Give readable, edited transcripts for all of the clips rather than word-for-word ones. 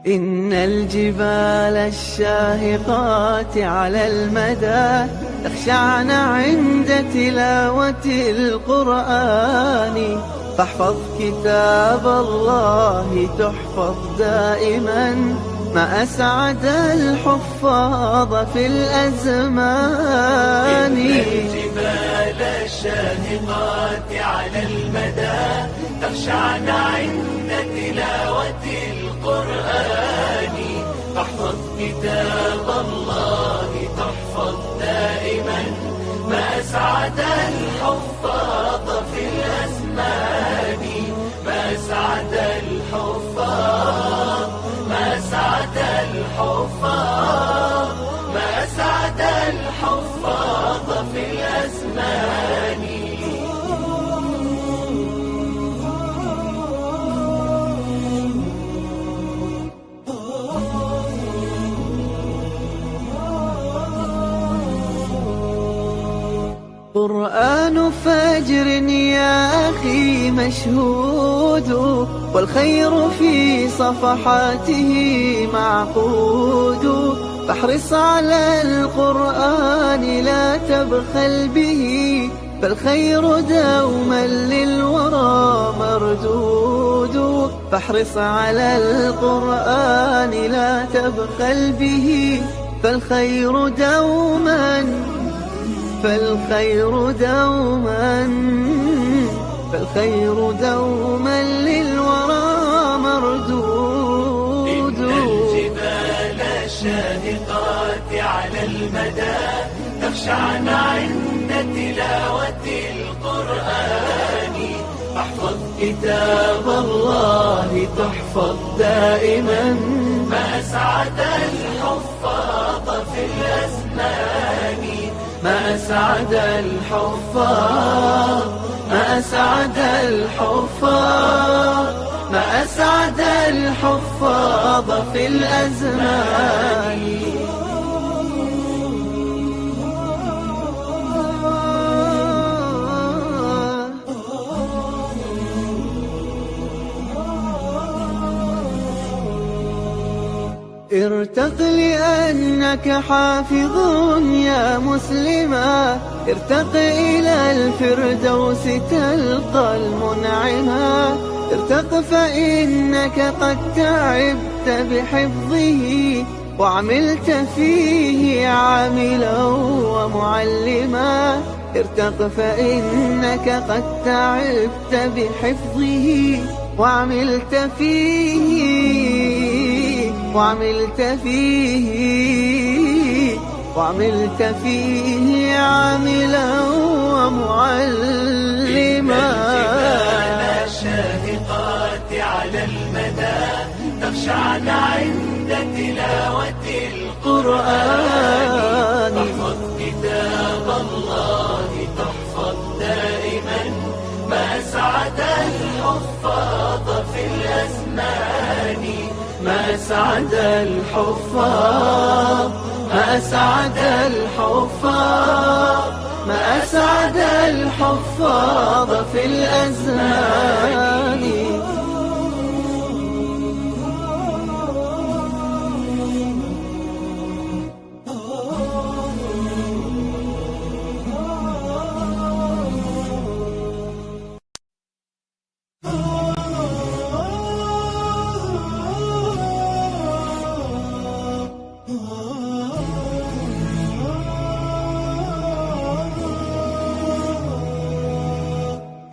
إن الجبال الشاهقات على المدى تخشعن عند تلاوة القرآن، فاحفظ كتاب الله تحفظ دائما، ما أسعد الحفاظ في الأزمان. إن الجبال الشاهقات على المدى تخشعن عند تلاوة القرآن، فاحفظ كتاب الله تحفظ دائما، ما أسعد الحفاظ في الأزمان. ما أسعد الحفاظ، ما أسعد الحفاظ، ما أسعد الحفاظ في الأزمان. قرآن فجر يا أخي مشهود، والخير في صفحاته معقود، فاحرص على القرآن لا تبخل به، فالخير دوما للورى مردود. فاحرص على القرآن لا تبخل به، فالخير دوما، فالخير دوما، فالخير دوما للورى مردود. إن الجبال الشاهقات على المدى تخشعن عند تلاوة القرآن، فاحفظ كتاب الله تحفظ دائما، ما أسعد الحفاظ في الأزمان. ما أسعد الحفاظ، ما أسعد الحفاظ، ما أسعد الحفاظ في الأزمان. ارتق لأنك حافظ يا مسلما، ارتق إلى الفردوس تلقى المنعما، ارتق فإنك قد تعبت بحفظه، وعملت فيه عاملا ومعلما. ارتق فإنك قد تعبت بحفظه، وعملت فيه، وعملت فيه، وعملت فيه عاملا ومعلما. إن الجبال الشاهقات على المدى تخشعن عند تلاوة القرآن، فاحفظ كتاب الله تحفظ دائما، ما أسعد الحفاظ في الأزمان. ما أسعد الحفاظ، ما أسعد الحفاظ، ما أسعد الحفاظ في الأزمان.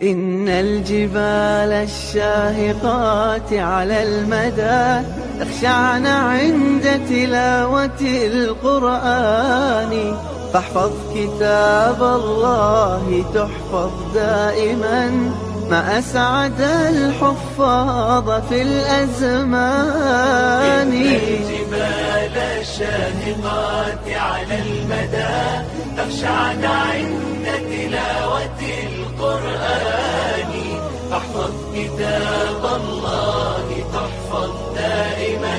إن الجبال الشاهقات على المدى تخشعن عند تلاوة القرآن، فاحفظ كتاب الله تحفظ دائما، ما أسعد الحفاظ في الأزمان. إن الجبال الشاهقات على المدى تخشعن عند تلاوة القرآن، فاحفظ كتاب الله تحفظ دائما،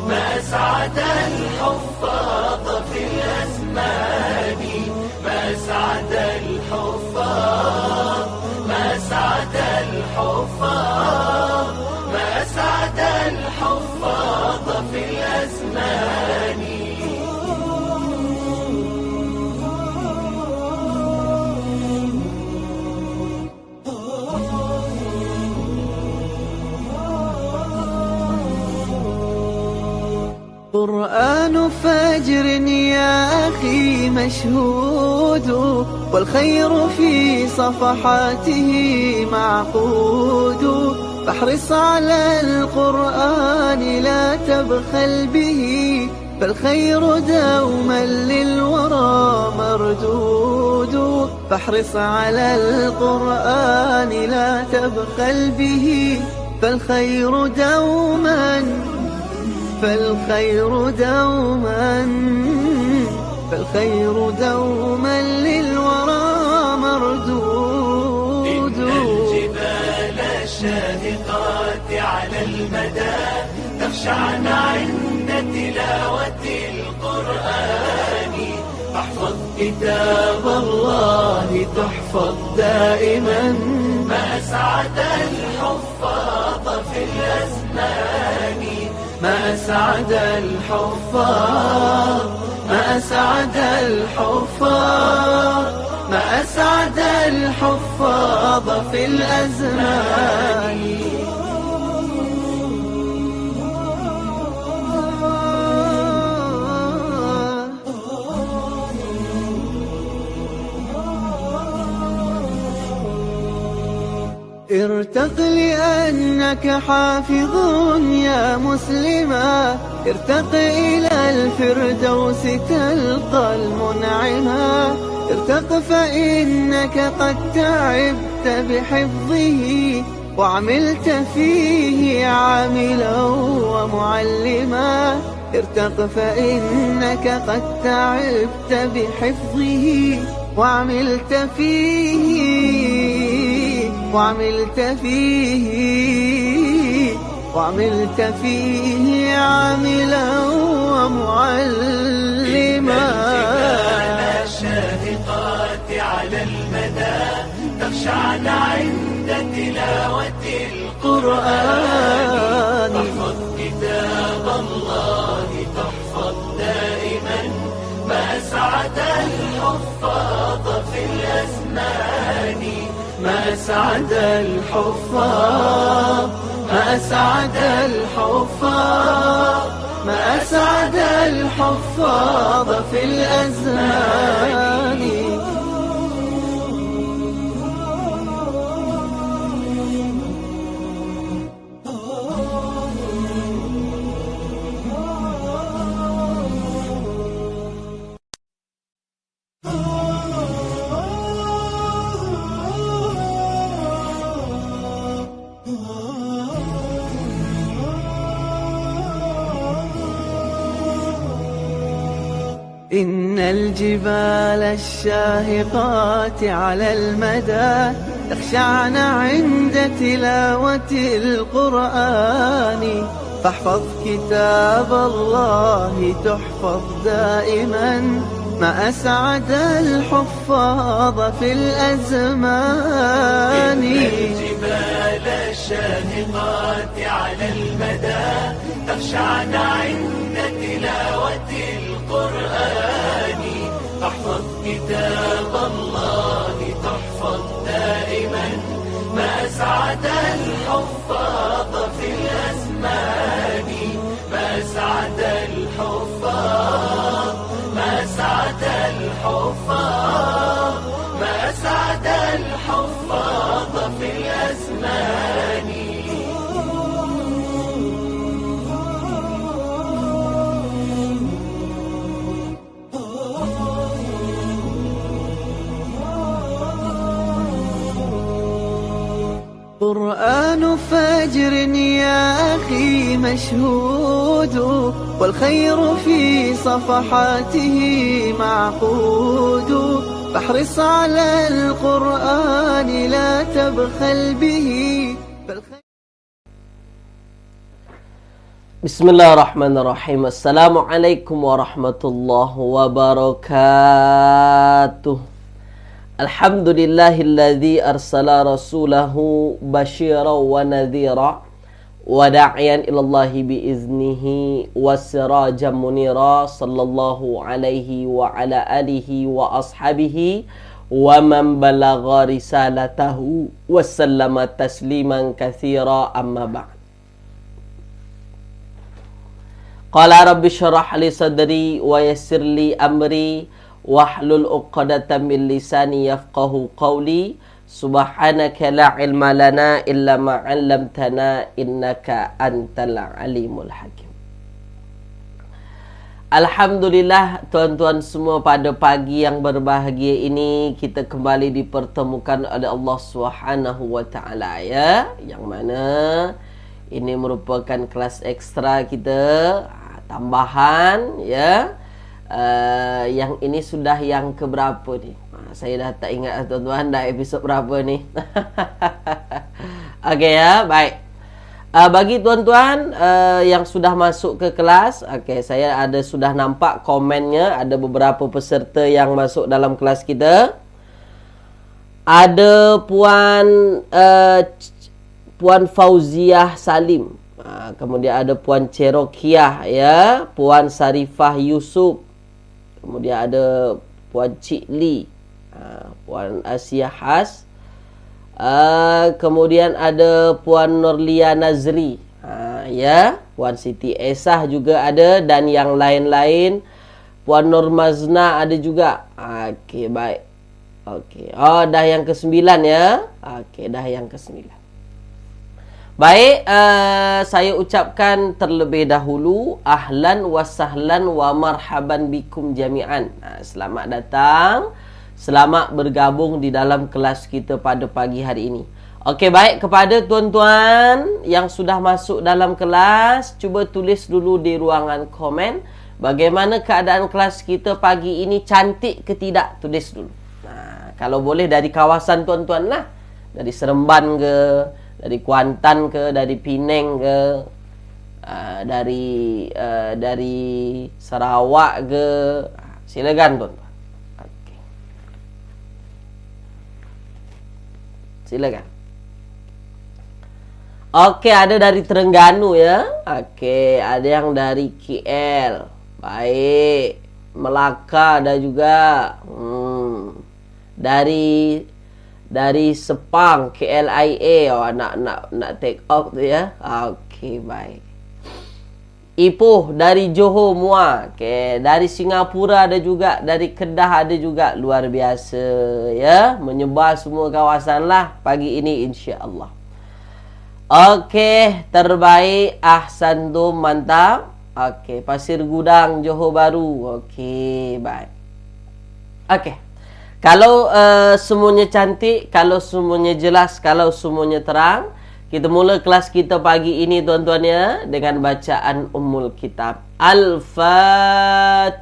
ما أسعد الحفاظ في الأزمان. ما أسعد الحفاظ، ما أسعد الحفاظ، ما أسعد الحفاظ قرآن فجر يا أخي مشهود، والخير في صفحاته معقود. فاحرص على القرآن لا تبخل به، فالخير دوما للورى مردود. فاحرص على القرآن لا تبخل به، فالخير دوما للورى مردود. إن الجبال الشاهقات على المدى تخشعن عند تلاوة القرآن. فاحفظ كتاب الله تحفظ دائما، ما أسعد الحفاظ في الأزمان. ما أسعد الحفاظ، ما أسعد الحفاظ، ما أسعد الحفاظ في الأزمان. ارتق لأنك حافظ يا مسلما، ارتق إلى الفردوس تلقى المنعما. ارتق فإنك قد تعبت بحفظه، وعملت فيه عاملا ومعلما. ارتق فإنك قد تعبت بحفظه، وعملت فيه عاملا ومعلما. الجبال الشاهقات على المدى تخشعن عند تلاوة القرآن. فاحفظ كتاب الله تحفظ دائما، ما أسعد الحفاظ في الأزمان. ما أسعد الحفاظ، ما أسعد الحفاظ، ما أسعد الحفاظ في الأزمان. إن الجبال الشاهقات على المدى تخشعن عند تلاوة القرآن. فاحفظ كتاب الله تحفظ دائما، ما أسعد الحفاظ في الأزمان. إن الجبال الشاهقات على المدى تخشعن عند تلاوة القرآن. فاحفظ كتاب الله تحفظ دائما، ما أسعد الحفاظ في الأزمان. ما أسعد الحفاظ، ما أسعد الحفاظ، ما أسعد الحفاظ في الأزمان. قرآن فجر يا أخي مشهود، والخير في صفحاته معقود. فاحرص على القرآن لا تبخل به. Bismillahirrahmanirrahim. Assalamualaikum warahmatullahi wabarakatuh. Alhamdulillahilladzi arsala rasulahu basyiran wa nadhira wa da'iyan ilallahi biiznihi wa sirajan munira. Sallallahu alaihi wa ala alihi wa ashabihi wa man balagha risalatahu wa sallama tasliman katsira, amma ba'd. Qala rabbi syrah li sadri wa yassir li amri wahlul 'uqdatam min lisani yafqahu qawli. Subhanaka la ilma lana illa ma 'allamtana innaka antal alimul hakim. Alhamdulillah tuan-tuan semua, pada pagi yang berbahagia ini kita kembali dipertemukan oleh Allah Subhanahu wa taala, ya, yang mana ini merupakan kelas ekstra kita, tambahan, ya. Yang ini sudah yang keberapa ni? Saya dah tak ingat tuan-tuan, dah episod berapa ni. Okey, ya, baik. Bagi tuan-tuan yang sudah masuk ke kelas, okey, saya sudah nampak komennya, ada beberapa peserta yang masuk dalam kelas kita. Ada Puan Fauziah Salim, kemudian ada Puan Cherokiah, ya, Puan Sarifah Yusuf, kemudian ada Puan Cik Lee, Puan Asia Has, kemudian ada Puan Nurlia Nazri, ya, Puan Siti Esah juga ada, dan yang lain-lain. Puan Nur Mazna ada juga. Okey, baik. Okey. Oh, dah yang ke-9, ya. Okey, dah yang ke-9. Baik, saya ucapkan terlebih dahulu ahlan wa sahlan wa marhaban bikum jami'an. Selamat datang, selamat bergabung di dalam kelas kita pada pagi hari ini. Okey, baik, kepada tuan-tuan yang sudah masuk dalam kelas, cuba tulis dulu di ruangan komen bagaimana keadaan kelas kita pagi ini, cantik ke tidak, tulis dulu. Kalau boleh dari kawasan tuan-tuan lah, dari Seremban ke, dari Kuantan ke, dari Penang ke, dari Sarawak ke, silakan tuan-tuan. Okey, silakan. Okey, ada dari Terengganu, ya. Okey, ada yang dari KL. Baik. Melaka ada juga. Dari Sepang, KLIA. Oh, nak take off tu, ya. Okey, baik. Ipoh dari Johor Muar. Okey, dari Singapura ada juga, dari Kedah ada juga. Luar biasa, ya. Menyebar semua kawasan lah pagi ini, insya-Allah. Okey, terbaik. Ahsantum, mantap. Okey, Pasir Gudang, Johor Bahru. Okey, baik. Okey. Kalau semuanya cantik, kalau semuanya jelas, kalau semuanya terang, kita mula kelas kita pagi ini, tuan-tuan, ya, dengan bacaan Ummul Kitab. Al-Fatihah.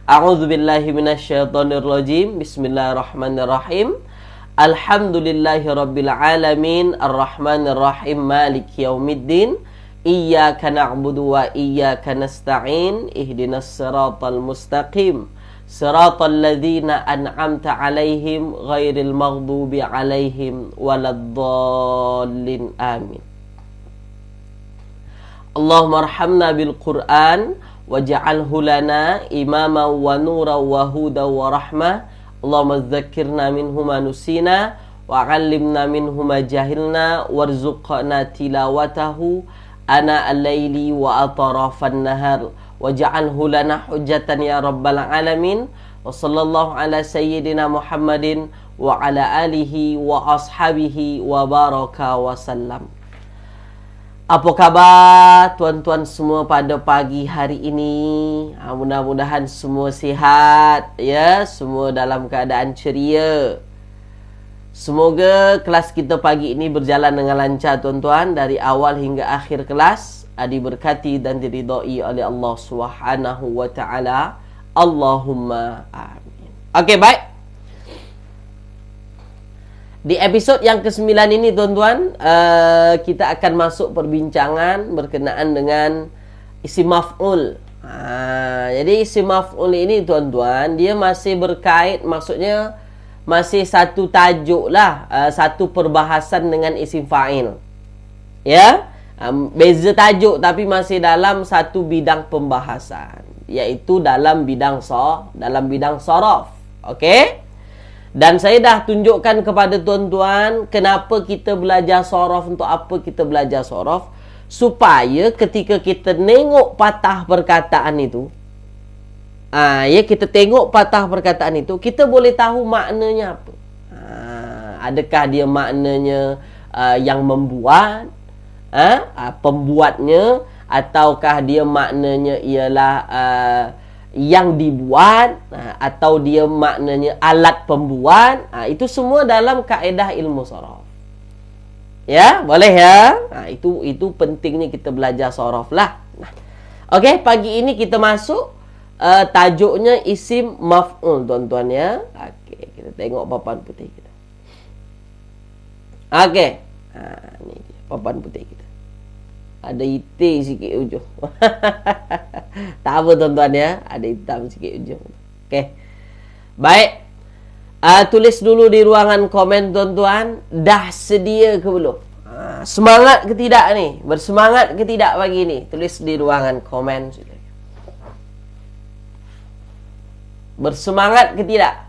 A'udzubillahi minasyaitonirrajim. Bismillahirrahmanirrahim. Alhamdulillahirabbil alamin, arrahmanirrahim, maliki yaumiddin. Iyyaka na'budu wa iyyaka nasta'in. Ihdinas siratal mustaqim. Siratal ladzina an'amta 'alaihim ghairil maghdubi 'alaihim waladdallin. Amin. Allahumma arhamna bil Qur'an waj'alhu lana imama wa nura wa huda wa rahmah. Allahumma dzakkirna minhu ma nusina wa 'allimna minhu ma jahilna warzuqna tilawatahu ana al-laili wa atrafan nahar. Waj'alhu lana hujjatan ya rabbal alamin. Wa sallallahu ala sayyidina Muhammadin wa ala alihi wa ashabihi wa baraka wa sallam. Apa khabar tuan-tuan semua pada pagi hari ini? Mudah-mudahan semua sihat, ya, semua dalam keadaan ceria. Semoga kelas kita pagi ini berjalan dengan lancar, tuan-tuan, dari awal hingga akhir kelas. Diberkati dan diridai oleh Allah Subhanahu wa taala. Allahumma amin. Okey, baik. Di episod yang ke-9 ini, tuan-tuan, kita akan masuk perbincangan berkenaan dengan isim maf'ul. Jadi isim maf'ul ini, tuan-tuan, dia masih berkait, maksudnya masih satu tajuk lah, satu perbahasan dengan isim fa'il. Ya. Beza tajuk tapi masih dalam satu bidang pembahasan, iaitu dalam bidang saraf. Okey? Dan saya dah tunjukkan kepada tuan-tuan kenapa kita belajar saraf, untuk apa kita belajar saraf. supaya ketika kita tengok patah perkataan itu, ya, kita tengok patah perkataan itu, kita boleh tahu maknanya apa. Adakah dia maknanya yang membuat, pembuatnya, ataukah dia maknanya ialah yang dibuat, atau dia maknanya alat pembuat. Itu semua dalam kaedah ilmu sharaf. Ya, boleh ya. Itu pentingnya kita belajar sharaf lah. Okey, pagi ini kita masuk tajuknya isim maf'ul, tuan-tuan ya. Okey, kita tengok papan putih kita. Okey. Ni dia papan putih kita. Ada hitam sikit ujung. Tak apa tuan-tuan ya, ada hitam sikit ujung. Okey. Baik. Tulis dulu di ruangan komen tuan-tuan, dah sedia ke belum? Semangat ke tidak ni? Bersemangat ke tidak pagi ni? Tulis di ruangan komen. Bersemangat ke tidak?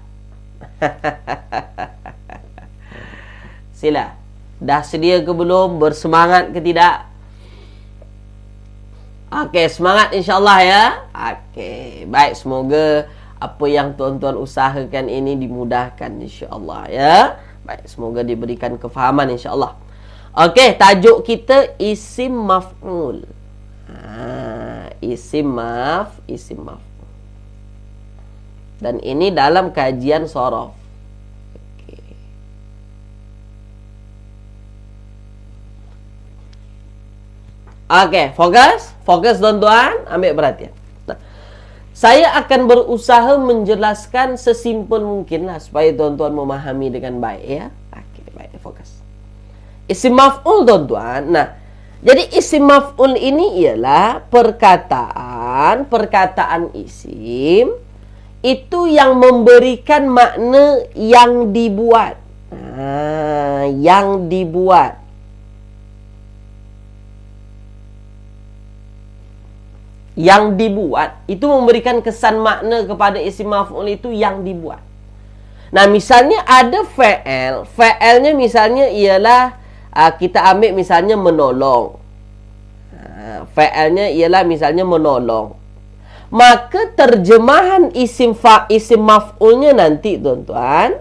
Sila. Dah sedia ke belum? Bersemangat ke tidak? Okey, semangat insya-Allah ya. Okey, baik, semoga apa yang tuan-tuan usahakan ini dimudahkan insya-Allah ya. Baik, semoga diberikan kefahaman insya-Allah. Okey, tajuk kita isim maf'ul. Isim maf'ul. Dan ini dalam kajian sharaf. Okey, fokus tuan-tuan, ambil perhatian. Saya akan berusaha menjelaskan sesimpel mungkin lah supaya tuan-tuan memahami dengan baik ya. Okey, baik, fokus. Isim maf'ul tuan-tuan. Nah, jadi isim maf'ul ini ialah perkataan isim itu yang memberikan makna yang dibuat. Yang dibuat. Yang dibuat itu memberikan kesan makna kepada isim maf'ul itu yang dibuat. Nah, misalnya ada fa'il. Fa'ilnya misalnya ialah kita ambil misalnya menolong. Fa'ilnya ialah misalnya menolong. Maka terjemahan isim maf'ulnya nanti tuan-tuan.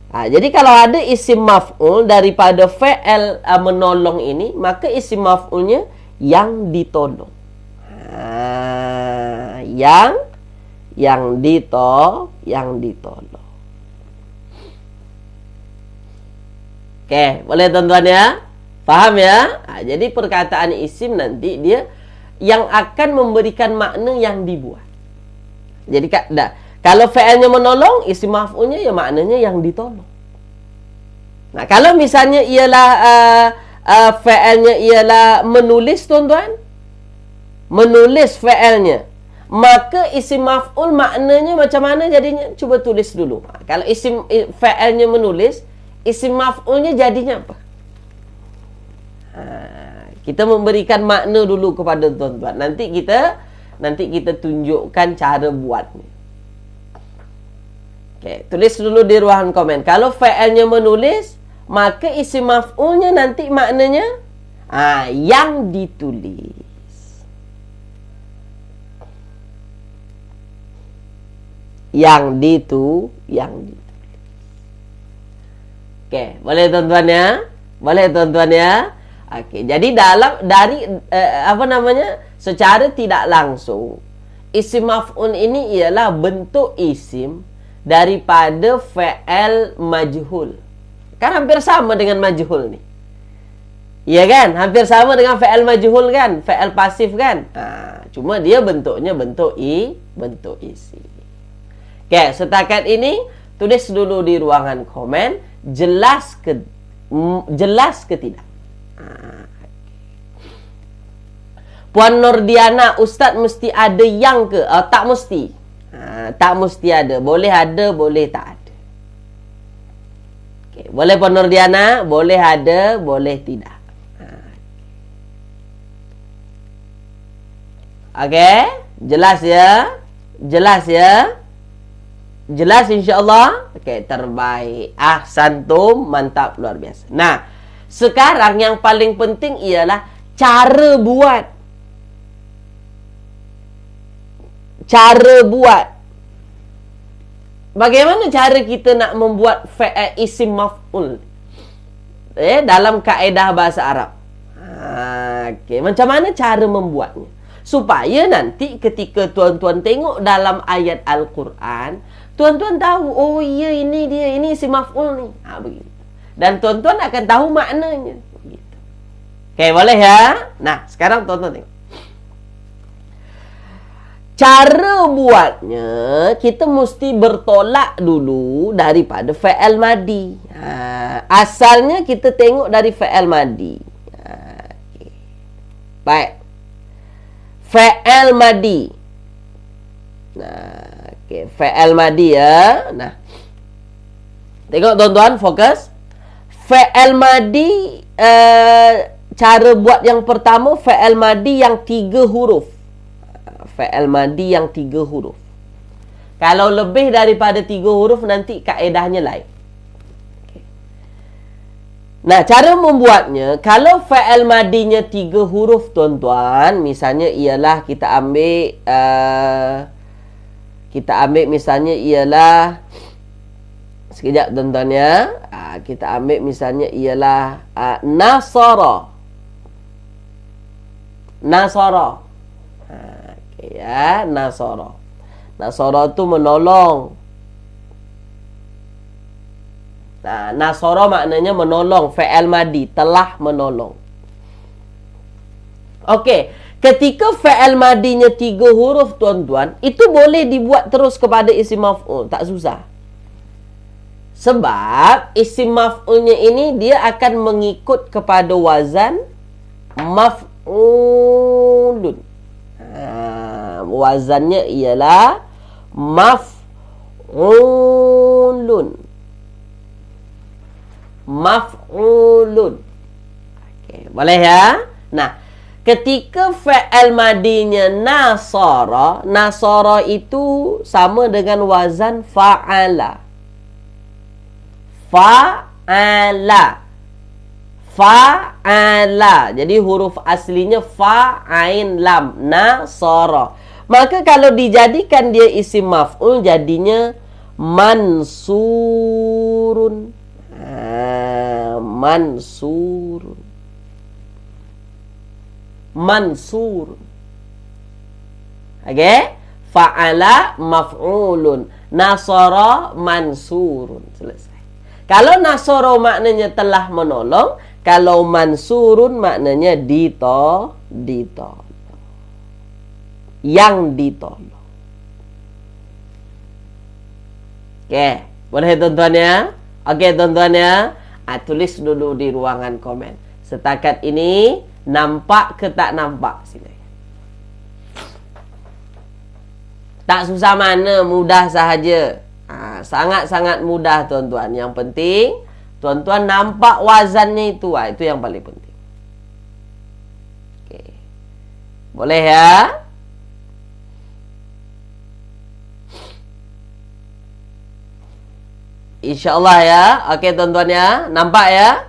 Jadi kalau ada isim maf'ul daripada fa'il menolong ini, maka isim maf'ulnya yang ditolong. Yang ditolong. Okey, boleh tuan-tuan ya? Faham ya? Jadi perkataan isim nanti dia yang akan memberikan makna yang dibuat. Jadi kalau fa'ilnya menolong, isim maf'ulnya ya maknanya yang ditolong. Nah, kalau misalnya ialah fa'ilnya ialah menulis tuan-tuan, menulis fa'ilnya, maka isim maf'ul maknanya macam mana jadinya? Cuba tulis dulu. Kalau isim fa'ilnya menulis, isim maf'ulnya jadinya apa? Kita memberikan makna dulu kepada tuan-tuan. Nanti kita tunjukkan cara buatnya. Okey, tulis dulu di ruangan komen. Kalau fa'ilnya menulis, maka isim maf'ulnya nanti maknanya yang ditulis. Yang ditulis. Okey, boleh tuan-tuan ya? Boleh tuan-tuan ya? Okey, jadi secara tidak langsung, isim maf'ul ini ialah bentuk isim daripada fa'il majhul. Kan hampir sama dengan majhul ni. Ya kan? Hampir sama dengan fa'il majhul kan? Fa'il pasif kan? Cuma dia bentuknya bentuk isim. Okey, setakat ini tulis dulu di ruangan komen, jelas ke tidak? Puan Nordiana, Ustaz mesti ada yang ke? Tak mesti. Tak mesti ada. Boleh ada, boleh tak ada. Okay. Boleh Puan Nordiana? Boleh ada, boleh tidak. Okey? Jelas ya? Jelas ya? Jelas insya-Allah? Okey, terbaik. Ahsantum, mantap, luar biasa. Nah, sekarang yang paling penting ialah cara buat. Cara buat. Bagaimana cara kita nak membuat isim maf'ul? Dalam kaedah bahasa Arab. Okey, macam mana cara membuatnya? Supaya nanti ketika tuan-tuan tengok dalam ayat Al-Quran, tuan-tuan tahu, oh ya, ini dia, ini isim maf'ul ni. Begitu. Dan tuan-tuan akan tahu maknanya. Begitu. Okey, boleh ya? Nah, sekarang tuan-tuan tengok. Cara buatnya, kita mesti bertolak dulu daripada fa'al madi. Asalnya kita tengok dari fa'al madi. Okay. Baik. Fa'al madi. Nah, okay. Fa'al madi ya. Nah. Tengok tuan-tuan, fokus. Fa'al madi, cara buat yang pertama, fa'al madi yang 3 huruf. Fa'al madi yang 3 huruf. Kalau lebih daripada 3 huruf, nanti kaedahnya lain. Okay. Nah, cara membuatnya, kalau fa'al madinya 3 huruf, tuan-tuan, misalnya ialah kita ambil misalnya ialah, sekejap tuan-tuan ya. Kita ambil misalnya ialah nasara. Nasara. Ya, nasara. Nasara tu menolong. Nah, nasara maknanya menolong. Fa'al madi, telah menolong. Okey, ketika fa'al madinya 3 huruf, tuan-tuan, itu boleh dibuat terus kepada isim maf'ul, tak susah. Sebab isim maf'ulnya ini dia akan mengikut kepada wazan maf'ulun. Wazannya ialah maf'ulun. Maf'ulun. Okey, boleh ya? Nah, ketika fa'al madinya nasara, nasara itu sama dengan wazan fa'ala. Fa'ala. Fa'ala. Jadi huruf aslinya fa, ain, lam. Nasara. Maka kalau dijadikan dia isim maf'ul, jadinya mansurun. Mansurun. Mansurun. Okey? Fa'ala maf'ulun. Nasara mansurun. Selesai. Kalau nasara maknanya telah menolong, kalau mansurun maknanya ditolong. Yang ditolong. Okey, boleh tuan-tuan ya? Okey tuan-tuan ya. Tulis dulu di ruangan komen. Setakat ini nampak ke tak nampak? Silakan. Tak susah mana, mudah sahaja. Sangat-sangat mudah tuan-tuan. Yang penting tuan-tuan nampak wazannya itu. Itu yang paling penting. Okey. Boleh ya? InsyaAllah ya. Okey tuan-tuan ya. Nampak ya?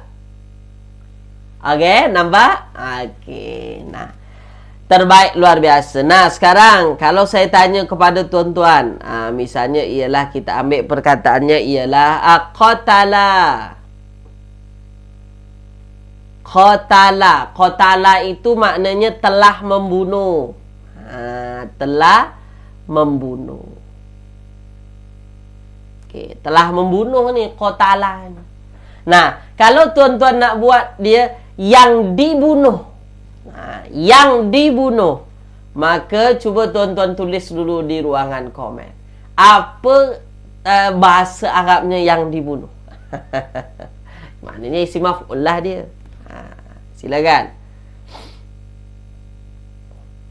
Okey, nampak? Okey. Nah, terbaik, luar biasa. Nah, sekarang kalau saya tanya kepada tuan-tuan, misalnya ialah kita ambil perkataannya ialah qatala. Qatala. Qatala itu maknanya telah membunuh. Telah membunuh. Okey, telah membunuh ni qatala. Nah, kalau tuan-tuan nak buat dia yang dibunuh. Yang dibunuh, maka cuba tuan-tuan tulis dulu di ruangan komen. Apa bahasa Arabnya yang dibunuh? Maknanya isim maf'ul lah dia. Silakan.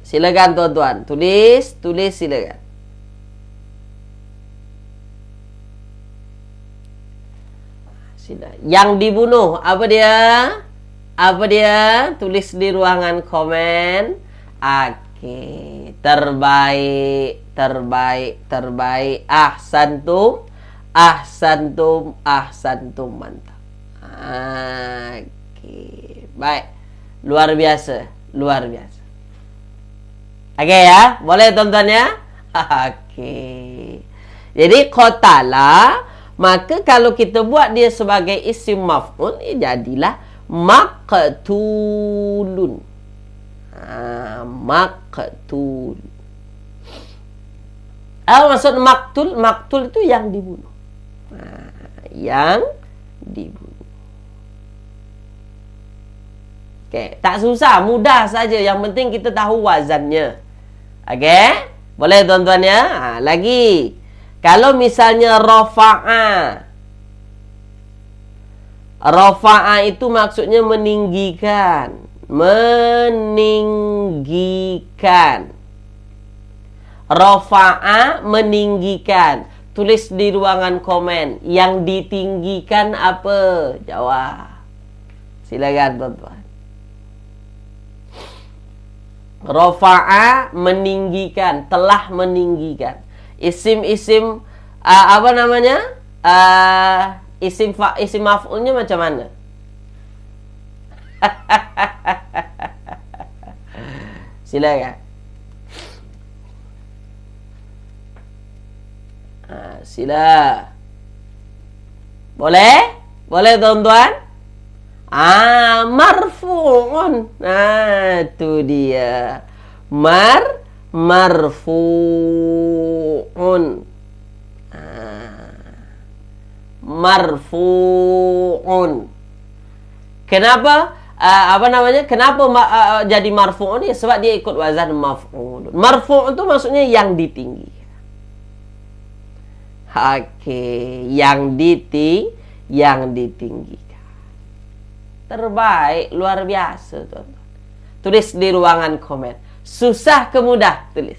Silakan tuan-tuan. Tulis silakan. Yang dibunuh, apa dia? Apa dia? Tulis di ruangan komen. Okey. Terbaik. Ahsantum. Mantap. Okey. Baik. Luar biasa. Luar biasa. Okey ya? Boleh tuan-tuan ya? Okey. Jadi qatala, maka kalau kita buat dia sebagai isim maf'ul, jadilah maqtulun. Maqtul. Maksud maktul, maktul itu yang dibunuh. Yang dibunuh. Okey, tak susah, mudah saja. Yang penting kita tahu wazannya. Okey? Boleh tuan-tuan ya? Lagi. Kalau misalnya rafa'a. Rafa'a itu maksudnya meninggikan. Meninggikan. Rafa'a meninggikan. Tulis di ruangan komen. Yang ditinggikan apa? Jawab. Silakan tuan-tuan. Rafa'a meninggikan, telah meninggikan. Isim-isim apa namanya? Isim maf'ulnya macam mana? Silakan. Sila. Boleh? Boleh tuan-tuan? Marfu'un. Itu dia. Marfu'un. Marfu'un. Kenapa? Apa namanya? Kenapa jadi marfu'un? Ya, sebab dia ikut wazan maf'ul. Marfu'un itu maksudnya yang ditinggi. Okey, yang ditinggikan. Terbaik, luar biasa tuan-tuan. Tulis di ruangan komen. Susah ke mudah? Tulis.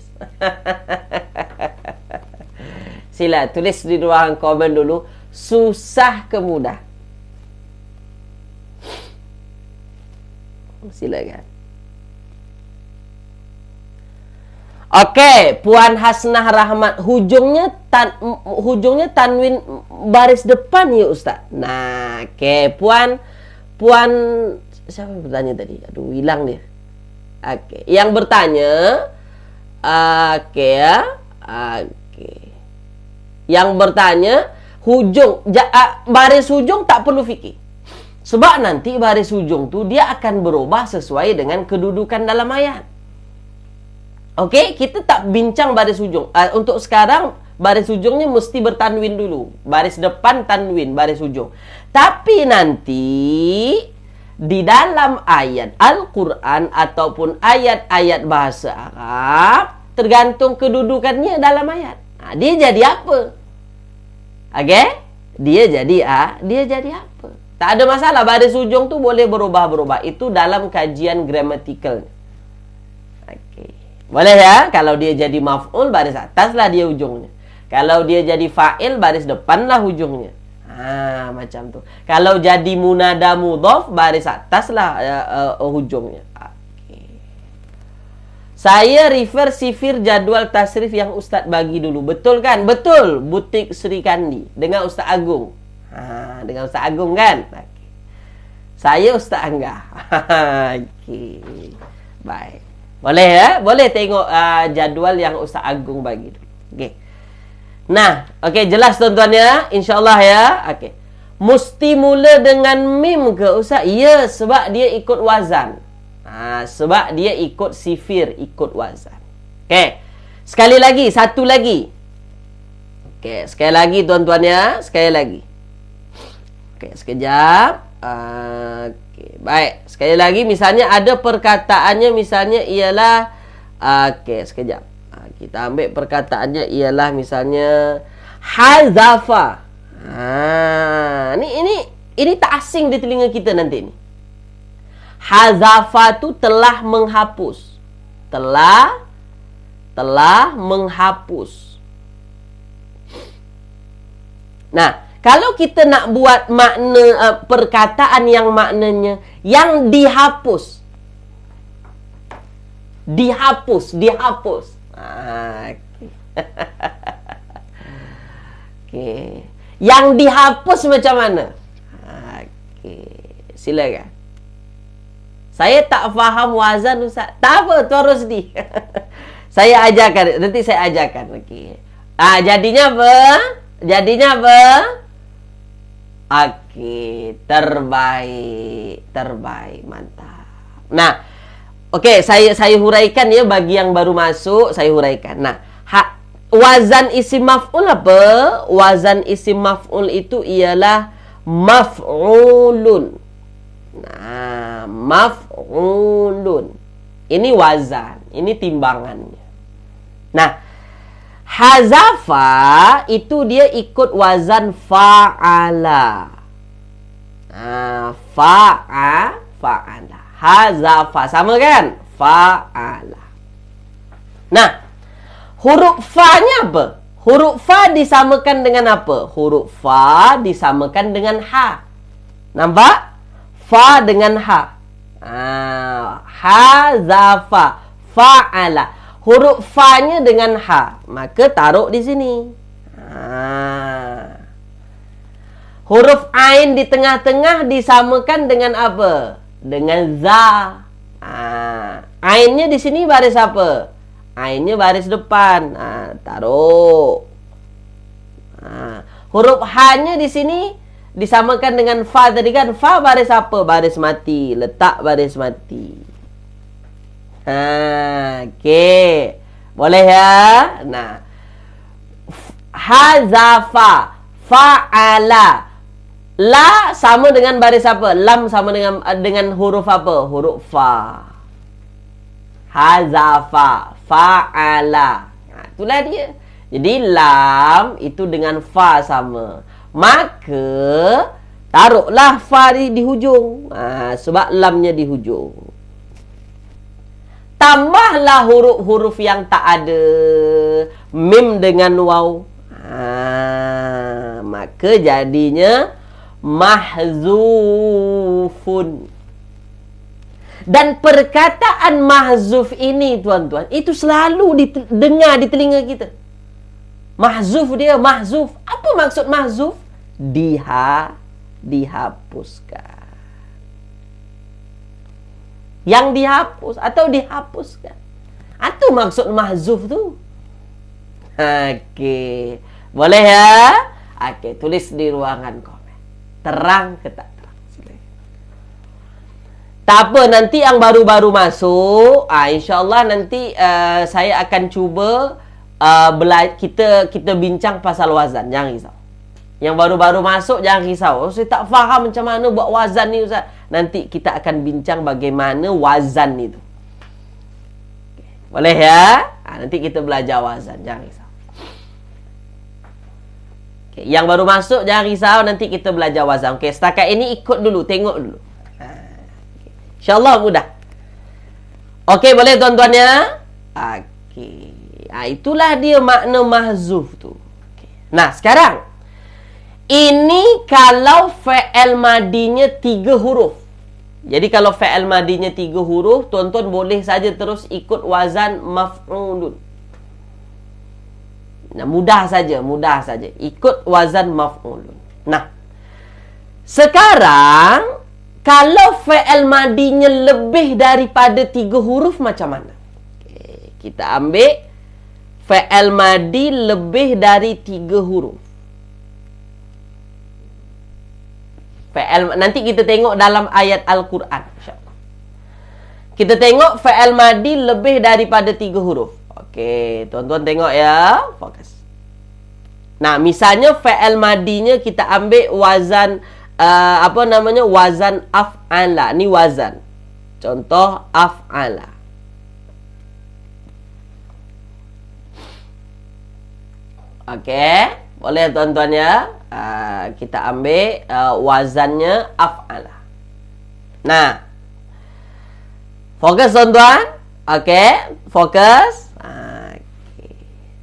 Sila tulis di ruangan komen dulu. Susah ke mudah? Silakan. Okey, Puan Hasnah Rahmat, hujungnya tanwin baris depan ya Ustaz. Nah, okey, Puan siapa yang bertanya tadi? Aduh, hilang dia. Okey, yang bertanya okey ya. Okey. Yang bertanya baris hujung tak perlu fikir. Sebab nanti baris hujung tu dia akan berubah sesuai dengan kedudukan dalam ayat. Okey, kita tak bincang baris hujung. Untuk sekarang, baris hujungnya mesti bertanwin dulu. Baris depan tanwin, baris hujung. Tapi nanti, di dalam ayat Al-Quran ataupun ayat-ayat bahasa Arab, tergantung kedudukannya dalam ayat. Dia jadi apa? Okey? Dia jadi apa? Tak ada masalah, baris hujung tu boleh berubah-berubah. Itu dalam kajian gramatikal. Okey. Boleh ya? Kalau dia jadi maf'ul, baris atas lah dia hujungnya. Kalau dia jadi fa'il, baris depan lah hujungnya. Macam tu. Kalau jadi munada mudhaf, baris atas lah hujungnya. Okay. Saya refer sifir jadual tasrif yang Ustaz bagi dulu. Betul kan? Betul. Butik Sri Kandi. Dengan Ustaz Agung. Dengan Ustaz Agung kan? Okay. Saya Ustaz Angga. Okay. Baik. Boleh ya? Boleh tengok jadual yang Ustaz Agung bagi dulu. Okey. Nah, okey, jelas tuan-tuan ya? InsyaAllah ya. Okey. Mesti mula dengan mim ke Ustaz? Ya, sebab dia ikut wazan. Sebab dia ikut sifir, ikut wazan. Okey. Sekali lagi, satu lagi. Okey, sekali lagi tuan-tuan ya. Sekali lagi. Okey, sekejap. Okey, baik. Sekali lagi, misalnya ada perkataannya, misalnya ialah okey, sekejap. Kita ambil perkataannya ialah misalnya hazafa. Ini tak asing di telinga kita nanti ni. Hazafa tu telah menghapus. Telah menghapus. Nah, kalau kita nak buat makna perkataan yang maknanya yang dihapus. Dihapus. Okay. Yang dihapus macam mana? Okay. Silakan. Saya tak faham wazan Ustaz. Tak apa, Tuan Rosdi. Saya ajarkan. Nanti saya ajarkan. Okey. Jadinya apa? Jadinya apa? Okey. Terbaik. Terbaik. Mantap. Nah. Okey. Saya huraikan ya. Bagi yang baru masuk. Saya huraikan. Nah. Wazan isim maf'ul apa? Wazan isim maf'ul itu ialah maf'ulun. Nah, maf'ulun. Ini wazan, ini timbangannya. Nah, hazafa itu dia ikut wazan fa'ala. Nah, fa'ala. Hazafa sama kan? Fa'ala. Nah, huruf fa-nya apa? Huruf fa disamakan dengan apa? Huruf fa disamakan dengan ha. Nampak? Fa dengan ha. Hazafa. Fa'ala. Huruf fa-nya dengan ha. Maka taruh di sini. Huruf ain di tengah-tengah disamakan dengan apa? Dengan za. Ainnya di sini baris apa? Ainnya baris depan. Taruh. Huruf ha-nya di sini disamakan dengan fa tadi kan. Fa baris apa? Baris mati. Letak baris mati. Okey. Boleh ya? Nah. Hazafa. Fa'ala. La sama dengan baris apa? Lam sama dengan huruf apa? Huruf fa. Hazafa. Fa'ala. Itulah dia. Jadi lam itu dengan fa sama. Maka taruhlah fa di hujung. Sebab lamnya di hujung. Tambahlah huruf-huruf yang tak ada. Mim dengan waw. Maka jadinya mahzufun. Dan perkataan mahzuf ini tuan-tuan, itu selalu dengar di telinga kita. Mahzuf dia, mahzuf. Apa maksud mahzuf? Dihapuskan. Yang dihapus atau dihapuskan. Itu maksud mahzuf tu. Okey. Boleh ya? Okey, tulis di ruangan komen. Terang ke tak terang? Tak apa, nanti yang baru-baru masuk, insya-Allah nanti saya akan cuba kita bincang pasal wazan. Jangan risau. Yang baru-baru masuk jangan risau. Saya tak faham macam mana buat wazan ni Ustaz. Nanti kita akan bincang bagaimana wazan itu. Boleh ya? Nanti kita belajar wazan. Jangan risau. Yang baru masuk jangan risau. Nanti kita belajar wazan. Okey, setakat ini ikut dulu. Tengok dulu. InsyaAllah mudah. Okey, boleh tuan-tuan ya? Okey. Itulah dia makna mahzuf tu. Okay. Nah, sekarang ini kalau fi'il madinya 3 huruf. Jadi kalau fi'il madinya 3 huruf, tuan-tuan boleh saja terus ikut wazan maf'ulun. Nah, mudah saja. Ikut wazan maf'ulun. Nah, sekarang kalau fi'il madinya lebih daripada 3 huruf macam mana? Okay. Kita ambil fi'il madi lebih dari 3 huruf. Nanti kita tengok dalam ayat Al-Quran, insya-Allah. Kita tengok fi'il madi lebih daripada 3 huruf. Okey, tuan-tuan tengok ya. Fokus. Nah, misalnya fi'il madinya kita ambil wazan wazan af'ala. Ni wazan. Contoh af'ala. Okey, boleh tuan-tuan ya. Kita ambil wazannya af'ala. Nah, fokus tuan-tuan. Okey, fokus. Okay.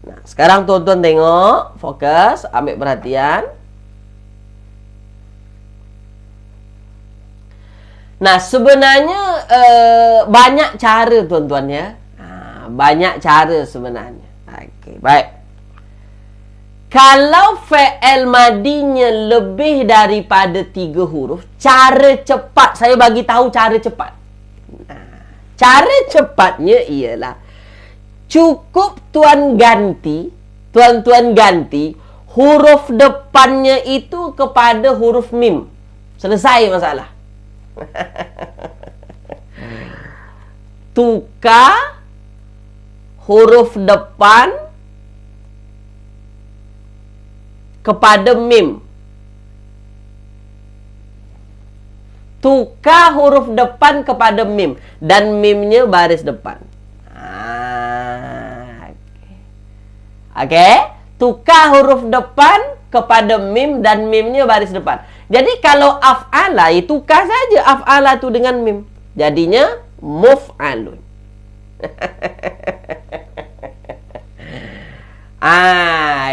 Nah, sekarang tuan-tuan tengok, fokus, ambil perhatian. Nah, sebenarnya banyak cara tuan-tuan ya. Banyak cara sebenarnya. Okey, baik. Kalau fi'il madinya lebih daripada 3 huruf, cara cepat, saya bagi tahu cara cepat. Cara cepatnya ialah cukup tuan ganti, tuan-tuan ganti huruf depannya itu kepada huruf mim. Selesai masalah. Tukar huruf depan kepada mim. Tukar huruf depan kepada mim. Dan mimnya baris depan. Okey. Tukar huruf depan kepada mim dan mimnya baris depan. Jadi kalau af'ala, tukar saja af'ala tu dengan mim. Jadinya muf'alun.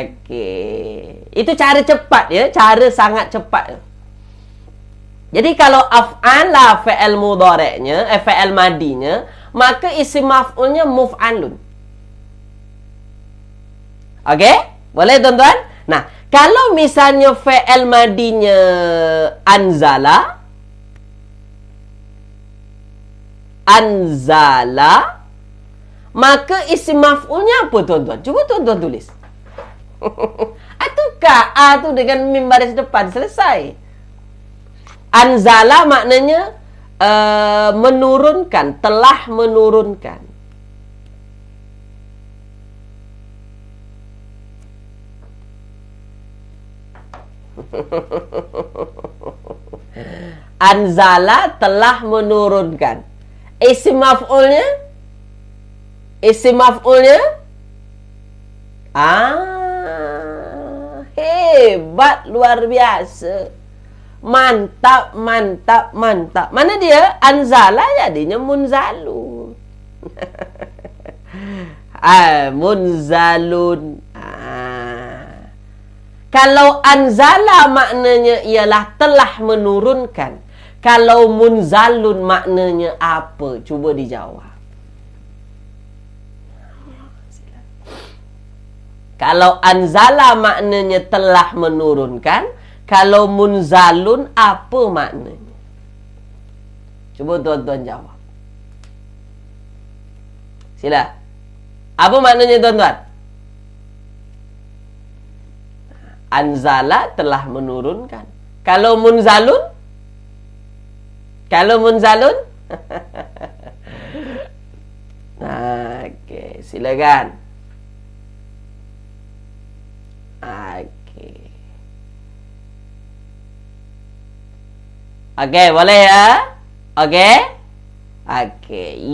Okey. Itu cara cepat ya, cara sangat cepat. Jadi kalau af'ala fi'il mudhari'nya, fi'il madinya, maka isim maf'ulnya muf'alun. Okey? Boleh tuan-tuan? Nah, kalau misalnya fi'il madinya anzala, maka isim maf'ulnya apa tuan-tuan? Cuba tuan-tuan tulis. Atukar A tu dengan mim baris depan, selesai. Anzala maknanya menurunkan, telah menurunkan. Anzala telah menurunkan. Isim maf'ulnya? Hebat, luar biasa. Mantap. Mana dia? Anzala jadinya munzalun. Munzalun. Kalau anzala maknanya ialah telah menurunkan. Kalau munzalun maknanya apa? Cuba dijawab. Kalau anzala maknanya telah menurunkan. Kalau munzalun apa maknanya? Cuba tuan-tuan jawab. Sila. Apa maknanya tuan-tuan? Anzala telah menurunkan. Kalau munzalun? Okey, silakan. Okey, boleh ya? Okey.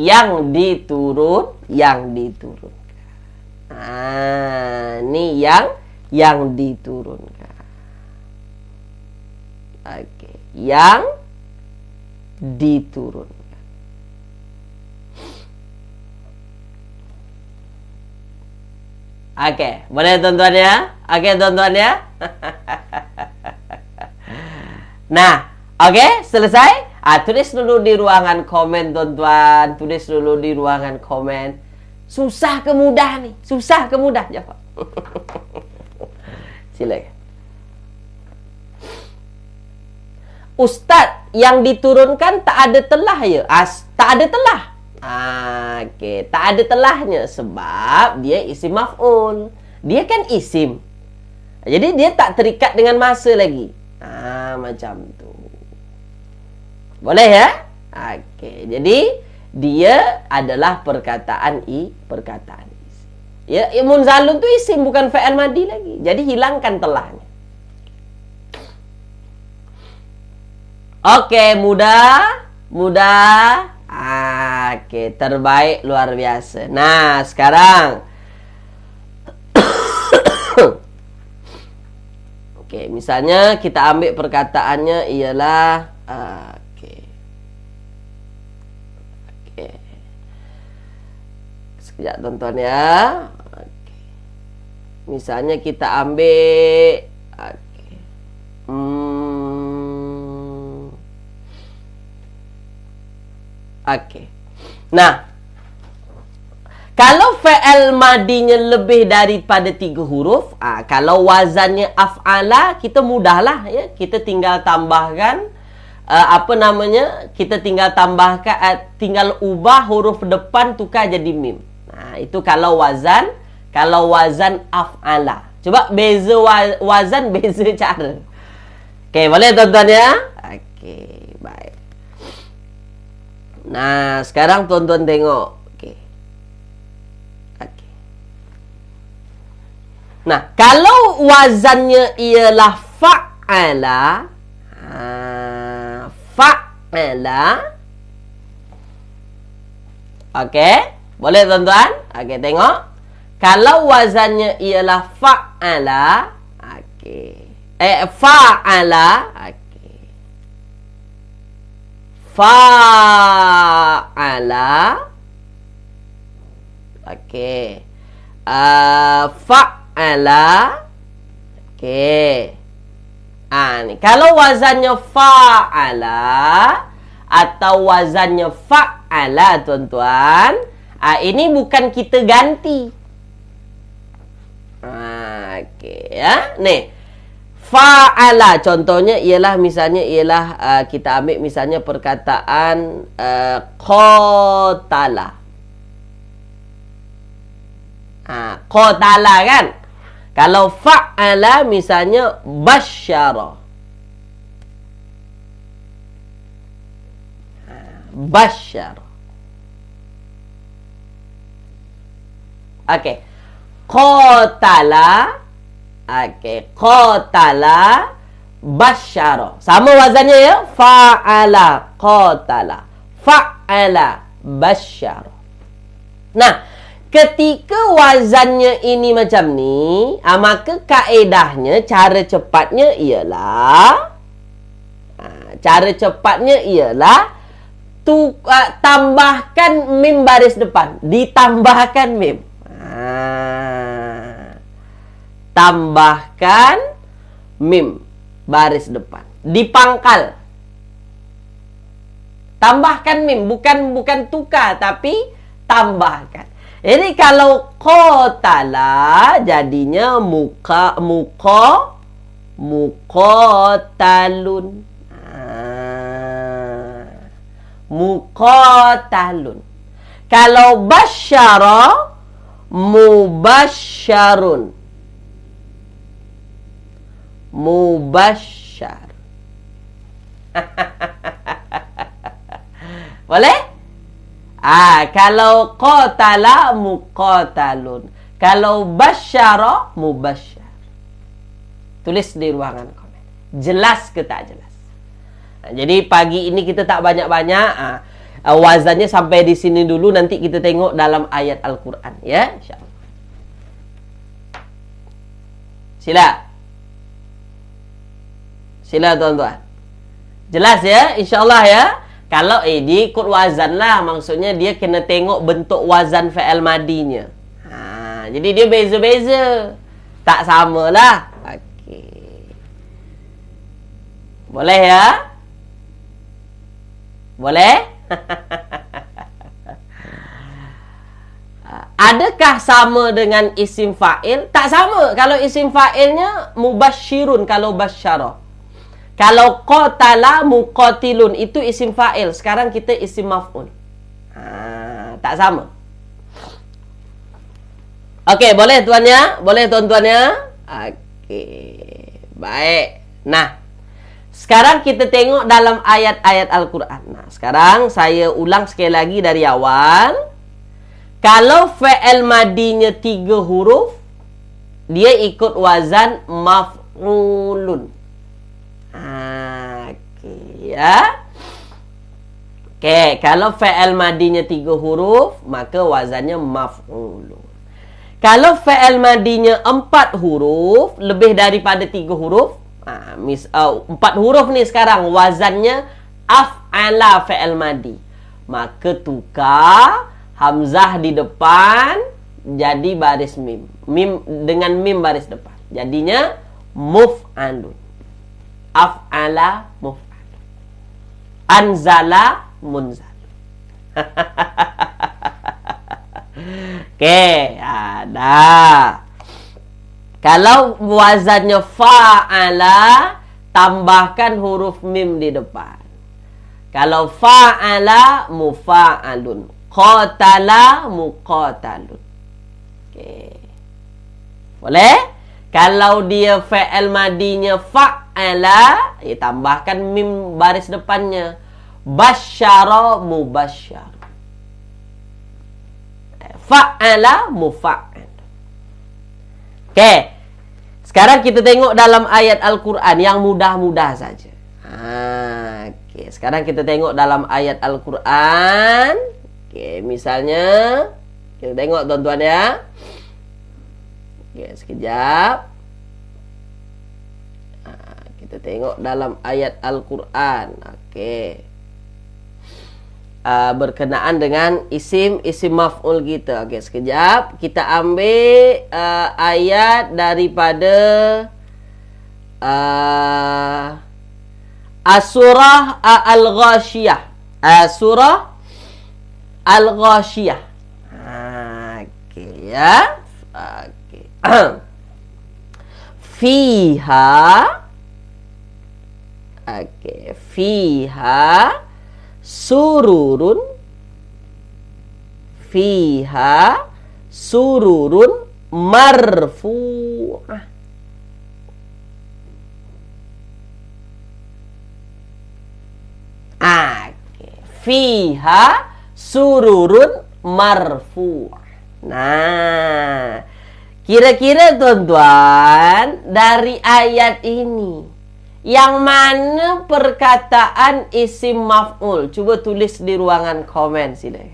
Yang diturunkan. Ni yang diturunkan. Okey, yang diturunkan. Okey, boleh tuan-tuan ya? Okey tuan-tuan ya? Nah, okey, selesai? Tulis dulu di ruangan komen tuan-tuan. Tulis dulu di ruangan komen. Susah ke mudah ni? Susah ke mudah? Jawab. Silakan. Ustaz, yang diturunkan tak ada telah ya? Tak ada telah. Okey, tak ada telahnya sebab dia isim maf'ul. Dia kan isim. Jadi dia tak terikat dengan masa lagi. Macam tu. Boleh ya? Okey, jadi dia adalah perkataan isim. Ya, munzalun tu isim bukan fa'il madi lagi. Jadi hilangkan telahnya. Okey, mudah. Okey, terbaik, luar biasa. Nah, sekarang okey, misalnya kita ambil perkataannya ialah sekejap tuan-tuan ya. Misalnya kita ambil Nah, kalau fi'il madinya lebih daripada 3 huruf, kalau wazannya af'ala, kita mudahlah ya. Kita tinggal tambahkan apa namanya, kita tinggal tambahkan, tinggal ubah huruf depan tukar jadi mim. Nah, itu kalau wazan af'ala. Coba beza wazan, beza cara. Okey, boleh tuan-tuan ya? Okey, baik. Nah, sekarang tuan-tuan tengok. Okey. Okey. Nah, kalau wazannya ialah fa'ala, fa'ala. Okey, boleh tuan-tuan? Okey, tengok. Kalau wazannya ialah fa'ala, okey. Fa'ala, okey. Fa'ala. Okey. Fa'ala. Okey. Ni kalau wazannya fa'ala atau wazannya fa'ala, tuan-tuan, ini bukan kita ganti. Okey ya. Ni fa'ala contohnya ialah, misalnya ialah kita ambil misalnya perkataan qatala. Qatala kan? Kalau fa'ala misalnya basyara. Basyara. Okey. Qatala. Okey. Qatala basyara. Sama wazannya ya. Fa'ala qatala. Fa'ala basyara. Nah, ketika wazannya ini macam ni, maka kaedahnya, cara cepatnya ialah tambahkan mim baris depan. Ditambahkan mim. Tambahkan mim baris depan. Dipangkal. Tambahkan mim, bukan tukar, tapi tambahkan. Jadi kalau qatala jadinya muqatalun. Muqatalun. Kalau basyara, mubasyarun. Mubasyar. Boleh? Kalau qatala, muqatalun. Kalau basyara, mubasyar. Tulis di ruangan komen. Jelas ke tak jelas? Jadi pagi ini kita tak banyak-banyak. Wazannya sampai di sini dulu. Nanti kita tengok dalam ayat Al-Quran. Ya, insyaAllah. Sila tuan-tuan. Jelas ya, insyaAllah ya. Kalau dia ikut wazan lah. Maksudnya dia kena tengok bentuk wazan fi'il madinya. Jadi dia beza-beza. Tak samalah. Okey. Boleh ya? Boleh? Adakah sama dengan isim fa'il? Tak sama. Kalau isim fa'ilnya mubasyirun kalau basyara. Kalau qatala, muqatilun, itu isim fa'il. Sekarang kita isim maf'ul. Tak sama. Okey, boleh tuannya? Boleh tuan-tuannya? Okey. Baik. Nah, sekarang kita tengok dalam ayat-ayat Al-Quran. Nah, sekarang saya ulang sekali lagi dari awal. Kalau fi'il madinya 3 huruf, dia ikut wazan maf'ulun. Okey ya. Okey, kalau fi'il madinya 3 huruf, maka wazannya maf'ulun. Kalau fi'il madinya 4 huruf, lebih daripada 3 huruf, 4 huruf ni sekarang wazannya af'ala fi'il madi. Maka tukar hamzah di depan jadi baris mim. Mim dengan mim baris depan. Jadinya muf'alun. Af'ala muf'al. Anzala munzal. Okey, ada. Kalau wazannya fa'ala, tambahkan huruf mim di depan. Kalau fa'ala mufa'alun, qatala muqatalun. Okey. Boleh? Kalau dia fa'al madinya fa'ala, tambahkan mim baris depannya. Basyara mubasyar. Fa'ala mufa'al. Okey. Sekarang kita tengok dalam ayat Al-Quran yang mudah-mudah saja. Okey, sekarang kita tengok dalam ayat Al-Quran. Okey, misalnya kita tengok tuan-tuan ya. Okey, sekejap. Kita tengok dalam ayat Al-Quran. Okey. Berkenaan dengan isim maf'ul kita. Okey, sekejap. Kita ambil ayat daripada Surah Al-Ghashiyah. Surah Al-Ghashiyah. Okey ya. Okey. Fiha. Okey, fiha sururun. Fiha sururun marfu'ah. Fiha sururun marfu'ah. Nah, kira-kira tuan-tuan, dari ayat ini, yang mana perkataan isim maf'ul? Cuba tulis di ruangan komen sini.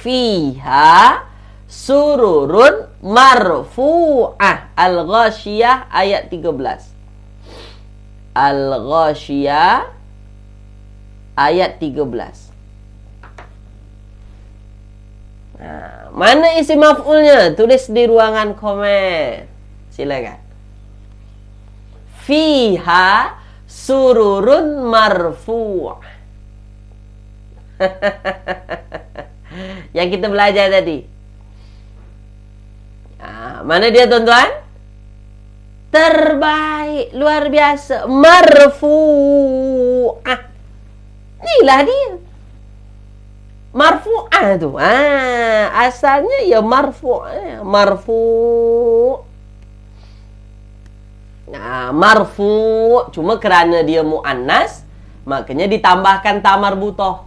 Fiha sururun marfu'ah. Al-Ghashiyah ayat 13. Al-Ghashiyah ayat 13. Mana isi maf'ulnya? Tulis di ruangan komen. Silakan. Fiha sururun marfu'. Yang kita belajar tadi. Mana dia tuan-tuan? Terbaik, luar biasa. Marfu'ah. Inilah dia. Marfu'ah tu. Asalnya ya marfu'. Marfu'. Marfu'. Cuma kerana dia mu'annas, makanya ditambahkan ta marbutoh.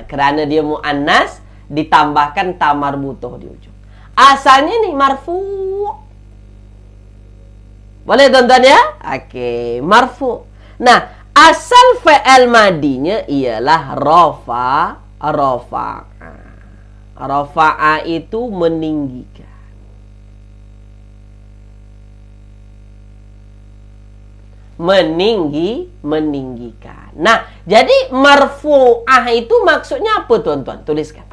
Kerana dia mu'annas, ditambahkan ta marbutoh di ujung. Asalnya ni marfu'. Boleh tuan-tuan ya? Okey, marfu'. Nah, asal fa'al madinya ialah rafa'a. Rafa'a itu meninggikan. Meninggikan. Nah, jadi marfu'ah itu maksudnya apa tuan-tuan? Tuliskan.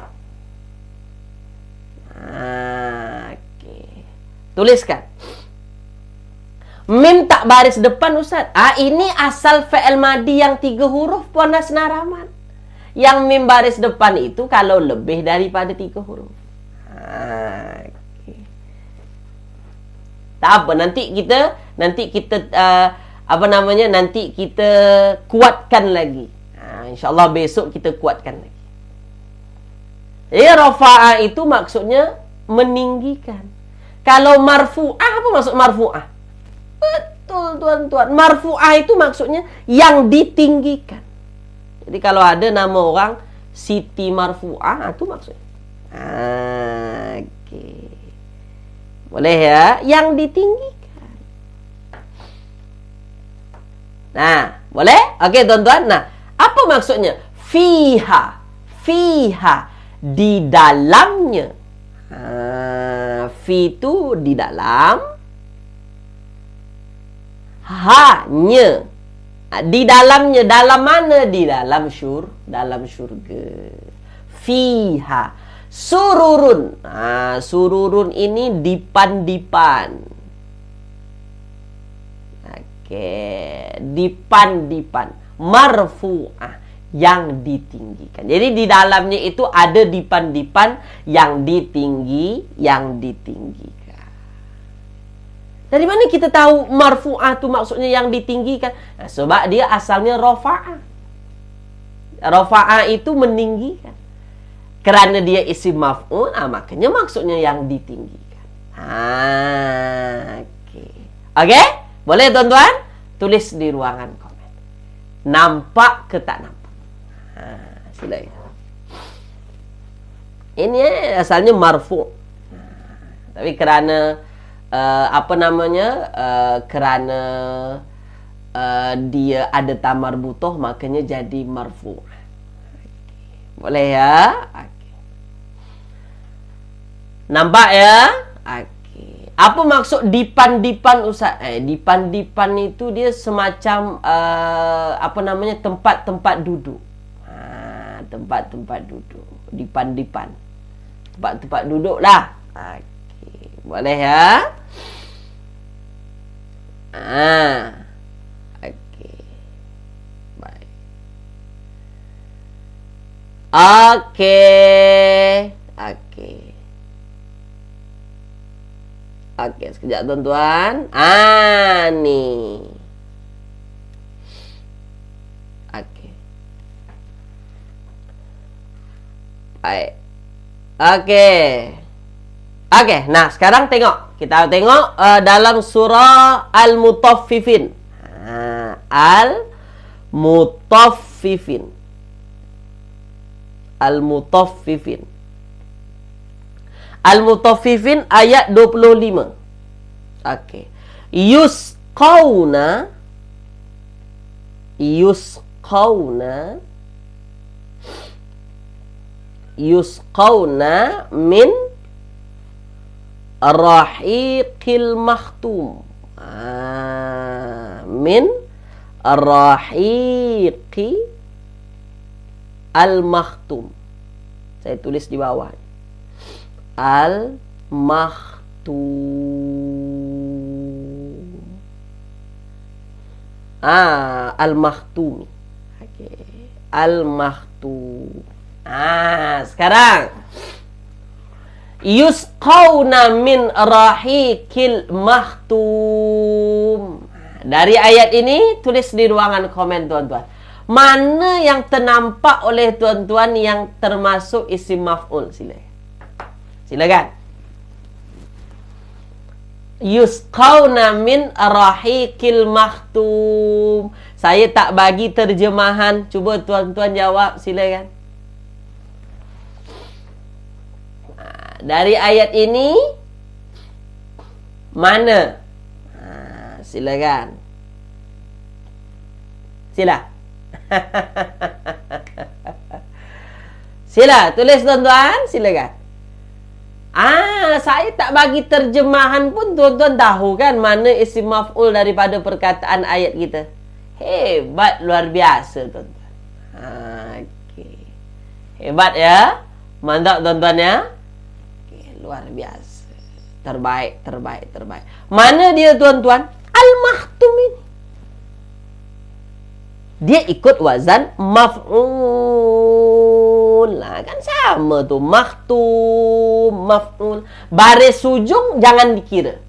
Okey. Tuliskan. Mim tak baris depan Ustaz. Ini asal fa'al madi yang 3 huruf Puan Hasnah Rahman. Yang mim baris depan itu kalau lebih daripada 3 huruf. Okay. Tak apa, nanti kita nanti kita kuatkan lagi. InsyaAllah besok kita kuatkan lagi. Rafa'a itu maksudnya meninggikan. Kalau marfu'ah, apa maksud marfu'ah? Betul tuan-tuan. Marfu'ah itu maksudnya yang ditinggikan. Jadi kalau ada nama orang Siti Marfu'ah, itu maksudnya. Okey. Boleh ya? Yang ditinggikan. Nah, boleh? Okey tuan-tuan. Nah, apa maksudnya? Fiha. Di dalamnya. Fi itu di dalam. Hanya di dalamnya. Dalam mana? Di dalam syurga. Fiha sururun. Sururun ini dipan-dipan. Okey, dipan-dipan. Marfu'ah, yang ditinggikan. Jadi di dalamnya itu ada dipan-dipan yang ditinggikan. Dari mana kita tahu marfu'ah tu maksudnya yang ditinggikan? Nah, sebab dia asalnya rafa'ah. Rafa'ah itu meninggikan. Kerana dia isim maf'ul, makanya maksudnya yang ditinggikan. Okey. Okey? Boleh tuan-tuan? Tulis di ruangan komen. Nampak ke tak nampak? Silakan. Ini asalnya marfu'. Tapi kerana kerana dia ada tamar butuh, makanya jadi marfu'. Boleh ya? Nampak ya? Okey. Apa maksud dipan-dipan Ustaz? Dipan-dipan itu dia semacam tempat-tempat duduk. Tempat-tempat duduk. Dipan-dipan. Tempat-tempat duduk lah. Okey. Boleh ya? Okey. Baik. Okey. Okey, sekejap tuan-tuan. Ni. Okey. Baik. Okey, nah sekarang tengok. Kita tengok dalam surah Al-Mutaffifin. Al-Mutaffifin. Al-Mutaffifin. Al-Mutaffifin ayat 25. Okey. Yusqawna min rahiqil makhtum. Min rahiqi al-makhtum. Saya tulis di bawah. Al-makhtum. Al-makhtumi. Okey. Al-makhtum. Sekarang yusqawna min rahiqil makhtum. Dari ayat ini tulis di ruangan komen tuan-tuan. Mana yang ternampak oleh tuan-tuan yang termasuk isim maf'ul? Silakan. Yusqawna min rahiqil makhtum. Saya tak bagi terjemahan. Cuba tuan-tuan jawab, silakan. Dari ayat ini mana? Silakan. Sila. Sila, tulis tuan-tuan, silakan. Saya tak bagi terjemahan pun tuan-tuan tahu kan mana isim maf'ul daripada perkataan ayat kita. Hebat, luar biasa tuan-tuan. Okey. Hebat ya. Mantap tuan-tuan ya. Okey, luar biasa. Terbaik. Mana dia tuan-tuan? Al-makhtum ini. Dia ikut wazan maf'ul. Kan sama tu. Makhtum, maf'ul. Baris hujung jangan dikira.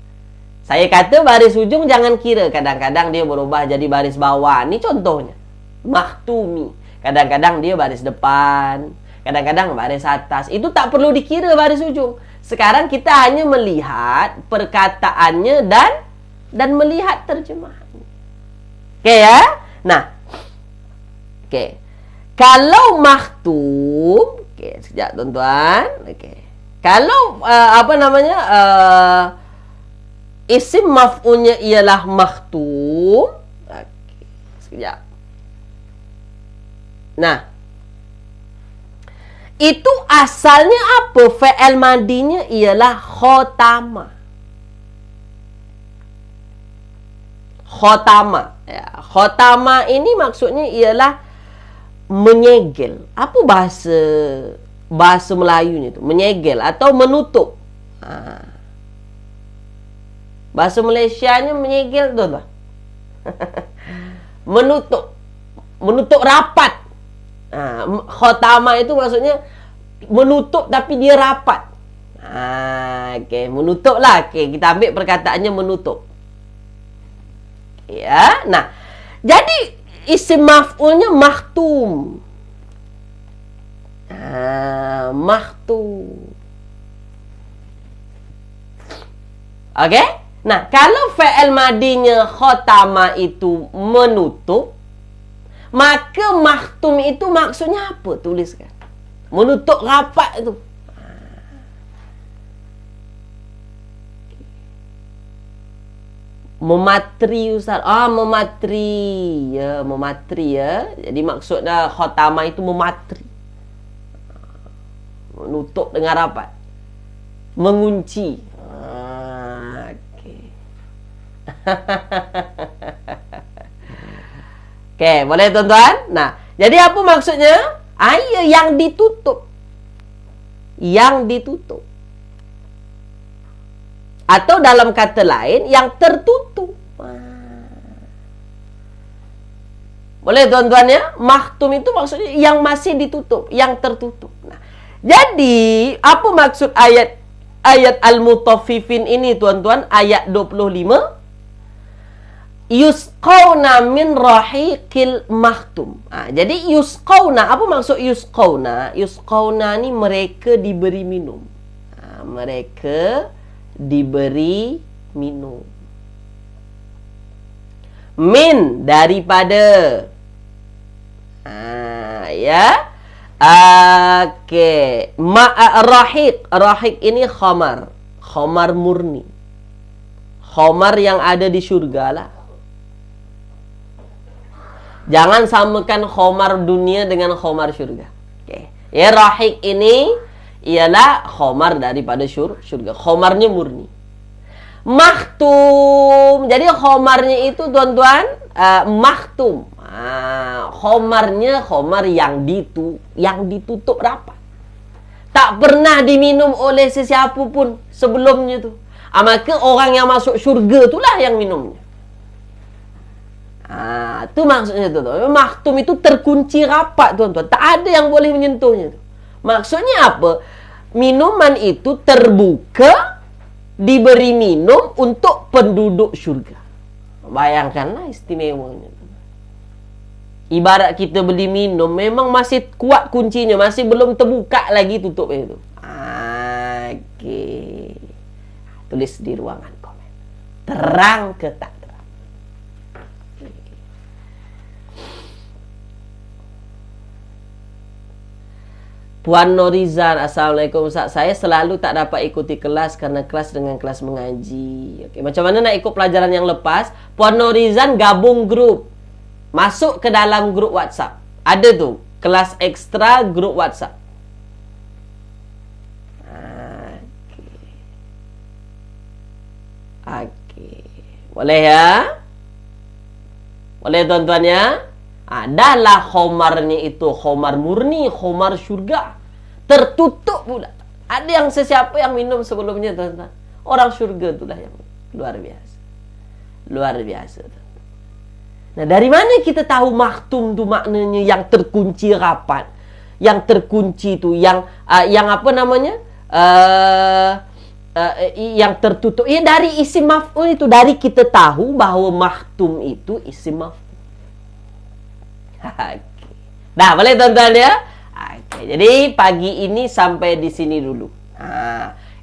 Saya kata baris hujung jangan kira. Kadang-kadang dia berubah jadi baris bawah. Ni contohnya. Makhtumi. Kadang-kadang dia baris depan. Kadang-kadang baris atas. Itu tak perlu dikira baris hujung. Sekarang kita hanya melihat perkataannya dan melihat terjemahannya. Okey ya? Nah. Okey. Kalau makhtum, okey, sekejap tuan-tuan. Okey. Kalau isim maf'ulnya ialah makhtum. Okey, sekejap. Nah. Itu asalnya apa? Fi'il madinya ialah khotama. Khotama. Ya, khotama ini maksudnya ialah menyegel. Apa bahasa Melayunya tu? Menyegel atau menutup. Bahasa Malaysianya menyegel tu apa? Menutup rapat. Khotama itu maksudnya menutup tapi dia rapat. Okey, menutup lah. Okey, kita ambil perkataannya menutup. Ya. Nah, jadi isim maf'ulnya mahtum. Mahtum. Oke? Nah, kalau fi'il madinya khatama itu menutup, maka mahtum itu maksudnya apa? Tuliskan. Menutup rapat itu. Mematri Ustaz. Mematri. Ya, mematri ya. Jadi maksudnya khatama itu mematri. Menutup dengan rapat. Mengunci. Okey. Okey, boleh tuan-tuan? Nah, jadi apa maksudnya? Yang ditutup. Yang ditutup. Atau dalam kata lain, yang tertutup. Boleh tuan-tuan ya? Mahtum itu maksudnya yang masih ditutup, yang tertutup. Nah, jadi, apa maksud ayat Al-Mutaffifin ini tuan-tuan? Ayat 25. Yusqawna min rahiqil mahtum. Jadi yusqawna, apa maksud yusqawna? Yusqawna ni mereka diberi minum. Mereka diberi minum. Min, daripada. Ya. Okey. Rahiq. Rahiq ini khamar. Khamar murni. Khamar yang ada di syurga lah. Jangan samakan khamar dunia dengan khamar syurga. Okey. Ya, rahiq ini ialah khamar daripada syurga. Khamarnya murni. Mahtum. Jadi khamarnya itu tuan-tuan mahtum. Khamarnya khamar yang ditutup rapat. Tak pernah diminum oleh sesiapa pun sebelumnya tu. Maka orang yang masuk syurga itulah yang minumnya. Itu maksudnya tuan-tuan. Mahtum itu terkunci rapat tuan-tuan. Tak ada yang boleh menyentuhnya tu. Maksudnya apa? Minuman itu terbuka, diberi minum untuk penduduk syurga. Bayangkanlah istimewanya. Ibarat kita beli minum, memang masih kuat kuncinya, masih belum terbuka lagi tutupnya itu. Okey. Tulis di ruangan komen. Terang ke tak terang? Puan Norizan, Assalamualaikum Ustaz. Saya selalu tak dapat ikuti kelas kerana kelas dengan kelas mengaji. Okey, macam mana nak ikut pelajaran yang lepas? Puan Norizan gabung grup. Masuk ke dalam grup WhatsApp. Ada tu, kelas ekstra grup WhatsApp. Okey. Boleh ya? Boleh tuan-tuan ya? Adalah khomarnya itu khomar murni, khomar syurga. Tertutup pula. Ada yang sesiapa yang minum sebelumnya tuan-tuan. Orang syurga itulah yang luar biasa. Luar biasa. Nah, dari mana kita tahu mahtum tu maknanya yang terkunci rapat? Yang terkunci tu, yang apa namanya? Yang tertutup. Ya, dari isim maf'ul itu. Dari kita tahu bahawa mahtum itu isim maf'ul. Dah, boleh tuan-tuan ya? Jadi pagi ini sampai di sini dulu.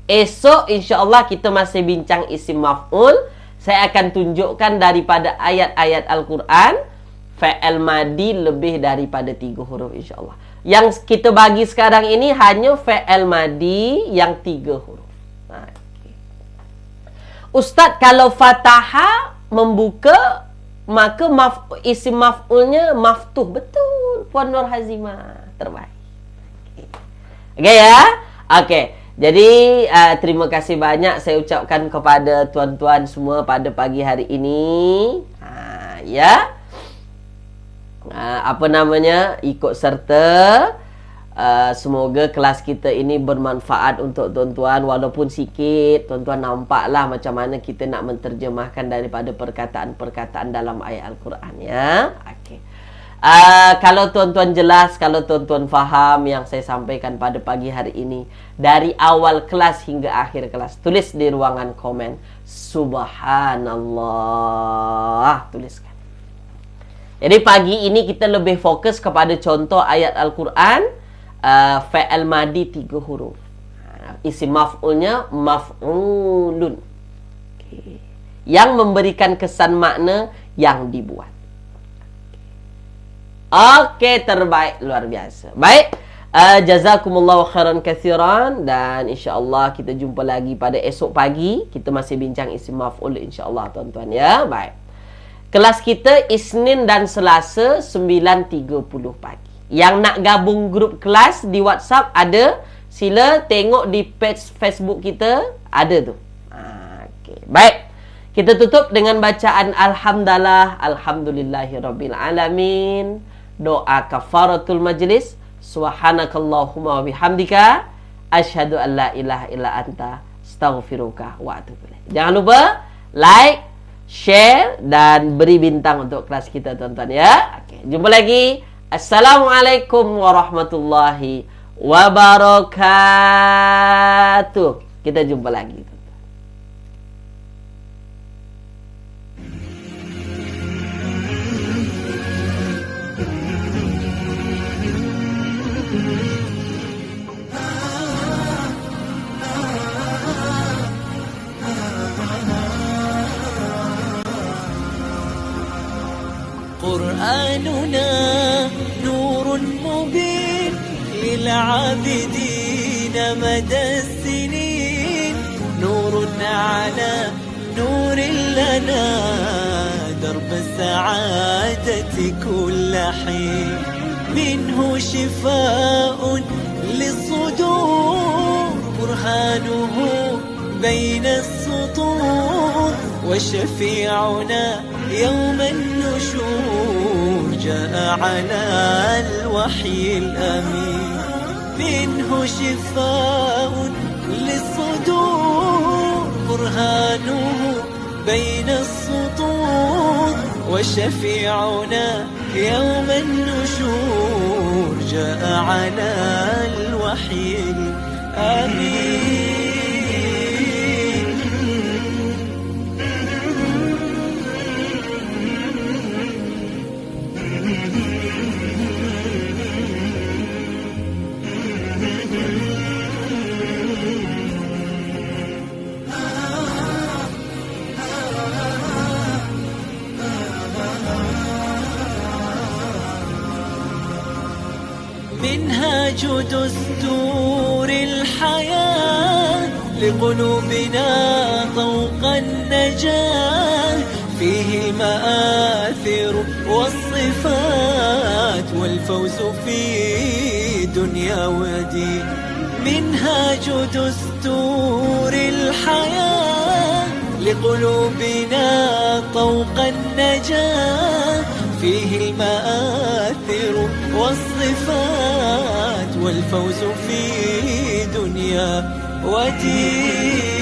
Esok insya-Allah kita masih bincang isim maf'ul. Saya akan tunjukkan daripada ayat-ayat Al-Quran fi'il madi lebih daripada 3 huruf insya-Allah. Yang kita bagi sekarang ini hanya fi'il madi yang 3 huruf. Ustaz, kalau fataha membuka, maka isim maf'ulnya maftuh. Betul, Puan Nur Hazimah. Terbaik. Okey ya? Okey. Jadi terima kasih banyak saya ucapkan kepada tuan-tuan semua pada pagi hari ini. Ya. Apa namanya? Ikut serta. Semoga kelas kita ini bermanfaat untuk tuan-tuan. Walaupun sikit, tuan-tuan nampaklah macam mana kita nak menterjemahkan daripada perkataan-perkataan dalam ayat Al-Quran ya. Okey. Kalau tuan-tuan jelas, kalau tuan-tuan faham yang saya sampaikan pada pagi hari ini, dari awal kelas hingga akhir kelas, tulis di ruangan komen Subhanallah, tuliskan. Jadi pagi ini kita lebih fokus kepada contoh ayat Al-Quran, fa'al madi 3 huruf. Isim maf'ulnya maf'ulun. Okay. Yang memberikan kesan makna yang dibuat. Oke, terbaik, luar biasa. Baik, jazakumullahu khairan katsiran, dan insyaallah kita jumpa lagi pada esok pagi. Kita masih bincang isim maf'ul insyaallah tuan-tuan ya. Baik. Kelas kita Isnin dan Selasa 9.30 pagi. Yang nak gabung grup kelas di WhatsApp ada, sila tengok di page Facebook kita, ada tu. Okey. Baik. Kita tutup dengan bacaan alhamdulillah, alhamdulillahirabbil alamin. Doa kafaratul majlis, subhanakallahumma wa bihamdika asyhadu an la ilaha illa anta astaghfiruka wa atubu ilaik. Jangan lupa like, share dan beri bintang untuk kelas kita tuan-tuan ya. Okey, jumpa lagi. Assalamualaikum warahmatullahi wabarakatuh. Kita jumpa lagi. قرآننا نور مبين للعابدين مدى السنين، نور على نور لنا درب السعادة كل حين، منه شفاء للصدور برهانه بين السطور، وشفيعنا يوم النشور جاء على الوحي الأمين، منه شفاء للصدور برهانه بين السطور، وشفيعنا يوم النشور جاء على الوحي الأمين. منهاج دستور الحياة لقلوبنا طوق النجاة، فيه المآثر والصفات والفوز في دنيا ودين. منهاج دستور الحياة لقلوبنا طوق النجاة، فيه المآثر والصفات والفوز في دنيا ودين.